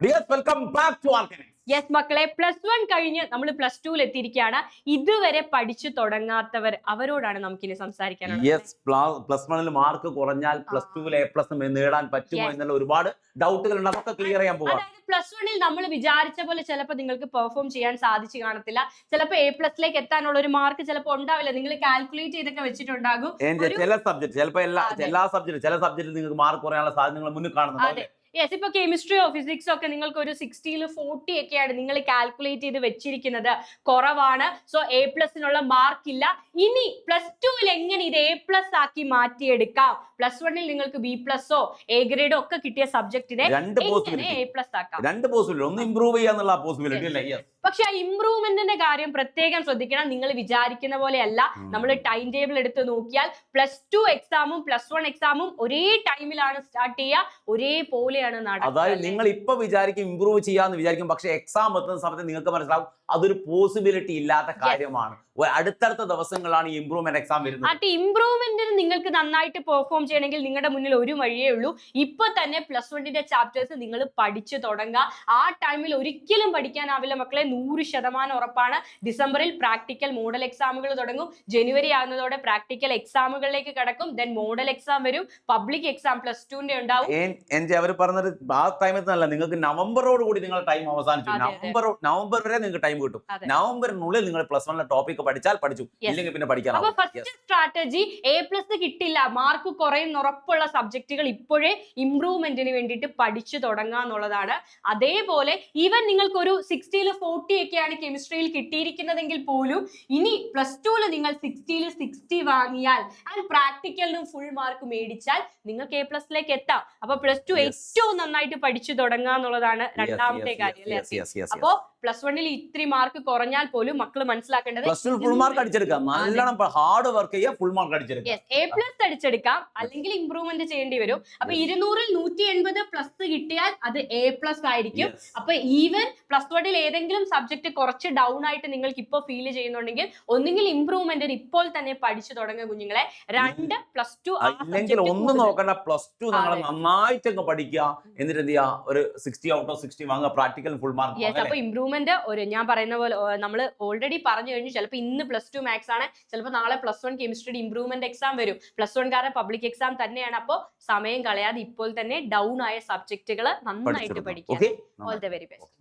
Yes, welcome back to our channel. Yes മക്കളെ, +1 കഴിഞ്ഞ് നമ്മൾ +2 എത്തിയിരിക്കുകയാണ്. ഇതുവരെ പഠിച്ചു തുടങ്ങാത്തവർ അവരോടാണ് നമുക്കിനി സംസാരിക്കാനുള്ളത്. യെസ്, +1 മാർക്ക് കുറഞ്ഞാൽ +2 A+ നേടാൻ പറ്റുമോ എന്നുള്ള ഒരുപാട് ഡൗട്ടുകൾ ഉണ്ട്. അതൊക്കെ ക്ലിയർ ചെയ്യാൻ പോവാം. അതായത് +1 നമ്മൾ വിചാരിച്ച പോലെ ചിലപ്പോൾ നിങ്ങൾക്ക് പെർഫോം ചെയ്യാൻ സാധിച്ചു കാണത്തില്ല. ചിലപ്പോൾ A+ എത്താനുള്ള ഒരു മാർക്ക് ചിലപ്പോൾ ഉണ്ടാവില്ല. നിങ്ങൾ കാൽക്കുലേറ്റ് ചെയ്തൊക്കെ വെച്ചിട്ടുണ്ടാകും. ചില സബ്ജക്ട് ചിലപ്പോൾ എല്ലാ സബ്ജക്റ്റും ചില സബ്ജക്റ്റിൽ നിങ്ങൾക്ക് മാർക്ക് കുറയാനുള്ള സാധ്യത നിങ്ങൾ മുന്നിൽ കാണുന്നുണ്ട്. യെസ്, ഇപ്പൊ കെമിസ്ട്രിയോ ഫിസിക്സോ ഒക്കെ നിങ്ങൾക്ക് ഒരു 60-ൽ 40 ഒക്കെയാണ് നിങ്ങൾ കാൽക്കുലേറ്റ് ചെയ്ത് വെച്ചിരിക്കുന്നത്. കുറവാണ്. സോ A+നുള്ള മാർക്ക് ഇല്ല. ഇനി +2 എങ്ങനെ ഇത് A+ ആക്കി മാറ്റിയെടുക്കാം? +1 നിങ്ങൾക്ക് B+ഓ A ഗ്രേഡോ ഒക്കെ കിട്ടിയ സബ്ജക്റ്റിനെ A+ ആക്കാം. രണ്ട് പോസിബിലിറ്റി, ഒന്ന് ഇംപ്രൂവ് ചെയ്യാന്നുള്ള പോസിബിലിറ്റി അല്ലേ? പക്ഷെ ആ ഇംപ്രൂവ്മെന്റിന്റെ കാര്യം പ്രത്യേകം ശ്രദ്ധിക്കണം. നിങ്ങൾ വിചാരിക്കുന്ന പോലെയല്ല. നമ്മൾ ടൈം ടേബിൾ എടുത്ത് നോക്കിയാൽ +2 എക്സാമും +1 എക്സാമും ഒരേ ടൈമിലാണ് സ്റ്റാർട്ട് ചെയ്യുക, ഒരേപോലെയാണ് നടക്കുക. അതായത് നിങ്ങൾ ഇപ്പൊ വിചാരിക്കും ഇംപ്രൂവ് ചെയ്യാന്ന് വിചാരിക്കും, പക്ഷെ എക്സാം എത്തുന്ന സമയത്ത് നിങ്ങൾക്ക് മനസ്സിലാവും അതൊരു പോസിബിലിറ്റി ഇല്ലാത്ത കാര്യമാണ്. അടുത്തടുത്ത ദിവസങ്ങളാണ് ഈ ഇംപ്രൂവ്മെന്റ് എക്സാം വരുന്നത്. ആ ഇംപ്രൂവ്മെന്റിന് നിങ്ങൾക്ക് നന്നായിട്ട് പെർഫോം ചെയ്യണമെങ്കിൽ നിങ്ങളുടെ മുന്നിൽ ഒരു വഴിയേ ഉള്ളൂ. ഇപ്പൊ തന്നെ +1 ചാപ്റ്റേഴ്സ് നിങ്ങൾ പഠിച്ചു തുടങ്ങുക. ആ ടൈമിൽ ഒരിക്കലും പഠിക്കാനാവില്ല മക്കളെ, 100% ഉറപ്പാണ്. ഡിസംബറിൽ പ്രാക്ടിക്കൽ മോഡൽ എക്സാമുകൾ തുടങ്ങും. ജനുവരി ആകുന്നതോടെ പ്രാക്ടിക്കൽ എക്സാമുകളിലേക്ക് കടക്കും. ദെൻ മോഡൽ എക്സാം വരും. പബ്ലിക് എക്സാം +2 ഉണ്ടാവും. അവർ പറഞ്ഞത് ആ ടൈമിൽ നല്ല നിങ്ങൾക്ക് നവംബറോട് കൂടി നിങ്ങളുടെ ടൈം അവസാനിച്ചു. നവംബർ വരെ നിങ്ങൾക്ക് ടൈം കിട്ടും. നവംബറിനുള്ളിൽ നിങ്ങൾ +1 ടോപ്പിക് പഠിച്ചാൽ പഠിച്ചു, ഇല്ലെങ്കിൽ പിന്നെ പഠിക്കാൻ. അപ്പൊ ഫസ്റ്റ് സ്ട്രാറ്റജി A+ കിട്ടില്ല, മാർക്ക് കുറയും ഉറപ്പുള്ള സബ്ജക്റ്റുകൾ ഇപ്പോഴേ ഇംപ്രൂവ്മെന്റിന് വേണ്ടിയിട്ട് പഠിച്ചു തുടങ്ങുക എന്നുള്ളതാണ്. അതേപോലെ ഈവൻ നിങ്ങൾക്ക് ഒരു 60-ൽ 40 ഒക്കെയാണ് കെമിസ്ട്രിയിൽ കിട്ടിയിരിക്കുന്നതെങ്കിൽ പോലും ഇനി +2 നിങ്ങൾ 60-ൽ 60 വാങ്ങിയാൽ ആൻഡ് പ്രാക്ടിക്കലിനും ഫുൾ മാർക്ക് മേടിച്ചാൽ നിങ്ങൾക്ക് A+ എത്താം. അപ്പൊ +2 ഏറ്റവും നന്നായിട്ട് പഠിച്ചു തുടങ്ങുക എന്നുള്ളതാണ് രണ്ടാമത്തെ കാര്യം അല്ലേ? അപ്പോ +1 ഇത്തിരി മാർക്ക് കുറഞ്ഞാൽ പോലും മക്കൾ മനസ്സിലാക്കേണ്ടത് ഫുൾ മാർക്ക് അടിച്ചെടുക്കാം. നല്ലോണം ഹാർഡ് വർക്ക് ചെയ്യുക, ഫുൾ മാർക്ക് അടിച്ചെടുക്കാം. A+ അടിച്ചെടുക്കാം, അല്ലെങ്കിൽ ഇംപ്രൂവ്മെന്റ് ചെയ്യേണ്ടി വരും. അപ്പൊ 200-ൽ 180+ കിട്ടിയാൽ അത് A+ ആയിരിക്കും. അപ്പൊ ഈവൻ +1 ഏതെങ്കിലും സബ്ജക്ട് കുറച്ച് ഡൗൺ ആയിട്ട് നിങ്ങൾക്ക് ഇപ്പോൾ ഫീൽ ചെയ്യുന്നുണ്ടെങ്കിൽ ഒന്നുകിൽ ഇംപ്രൂവ്മെന്റിന് ഇപ്പോൾ തന്നെ പഠിച്ചു തുടങ്ങുക കുഞ്ഞുങ്ങളെ. 2 +2 അല്ലെങ്കിൽ ഒന്നും നോക്കണ്ട, +2 നിങ്ങൾ നന്നായിട്ട് പഠിക്കുക. എന്നിട്ട് എന്ത് ചെയ്യുക, ഒരു 60 ഔട്ട് ഓഫ് 60 വാങ്ങുക, പ്രാക്ടിക്കൽ ഫുൾ മാർക്ക്. അപ്പൊ ഇംപ്രൂവ്മെന്റ് ഞാൻ പറയുന്ന പോലെ നമ്മൾ ഓൾറെഡി പറഞ്ഞു കഴിഞ്ഞു. ചിലപ്പോൾ ഇന്ന് +2 മാത്സ് ആണ്, ചിലപ്പോൾ നാളെ +1 കെമിസ്ട്രിയുടെ ഇംപ്രൂവ്മെന്റ് എക്സാം വരും. +1 കാരുടെ പബ്ലിക് എക്സാം തന്നെയാണ്. അപ്പോൾ സമയം കളയാതെ ഇപ്പോൾ തന്നെ ഡൗൺ ആയ സബ്ജക്റ്റുകൾ നന്നായിട്ട് പഠിക്കുക. All the very best.